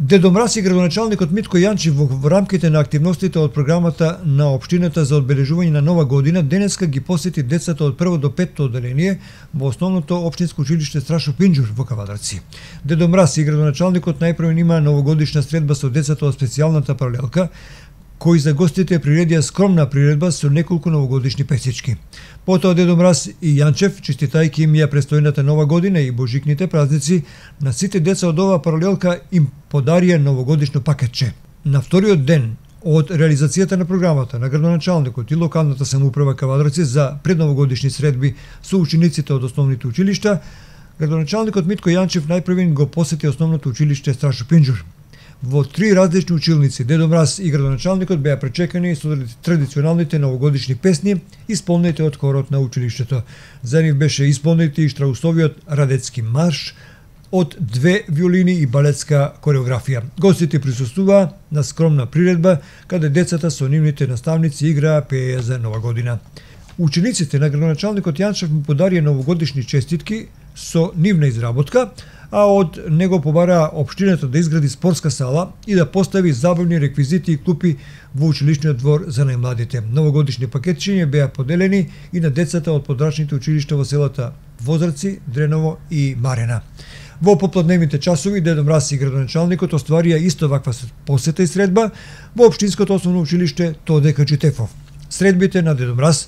Дедо Мраз и градоначалникот Митко Јанчев во рамките на активностите од програмата на општината за одбележување на нова година денеска ги посети децата од прво до петто одделение во основното општинско училиште Страшо Пинџур во Кавадарци. Дедо Мраз и градоначалникот најпрво има новогодишна средба со децата од специјалната паралелка, кои за гостите приредија скромна приредба со неколку новогодишни песички. Потоа Дедо Мраз и Јанчев, честитајќи им ја престојната нова година и божикните празници, на сите деца од оваа паралелка им подарија новогодишно пакетче. На вториот ден од реализацијата на програмата на градоначалникот и локалната самоуправа Кавадарци за предновогодишни средби со учениците од основните училишта, градоначалникот Митко Јанчев најпрвен го посети основното училиште Страшо Пинџур. Во три различни училници Дедо Мраз и градоначалникот беа пречекани со традиционалните новогодишни песни, исполнети од хорот на училиштето. За нив беше исполнети и штраусовиот радецки марш од две виолини и балетска кореографија. Гостите присуствуваа на скромна приредба, каде децата со нивните наставници играа пееја за нова година. Учениците на градоначалникот Јанчев му подарија новогодишни честитки со нивна изработка, а од него побараа општината да изгради спортска сала и да постави забавни реквизити и клупи во училишниот двор за најмладите. Новогодишни пакетчиња беа поделени и на децата од подрачните училишта во селата Возрци, Дреново и Марена. Во попладневните часови Дедо Мраз и градоначалникот остварија исто ваква посета и средба во општинското основно училиште Тоде Каџитефов. Средбите на Дедо Мраз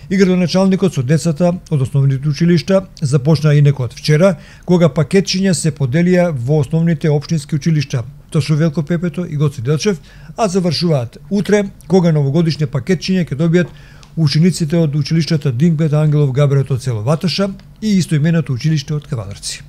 и градоначалникот со децата од основните училишта започнаа инеко од вчера, кога пакетчиња се поделија во основните општински училишта Тошо Велко Пепето и Гоце Делчев, а завршуваат утре, кога новогодишни пакетчиња ќе добијат учениците од училиштата Динклет Ангелов Габрет од село Ваташа и истоименото училиште од Кавадарци.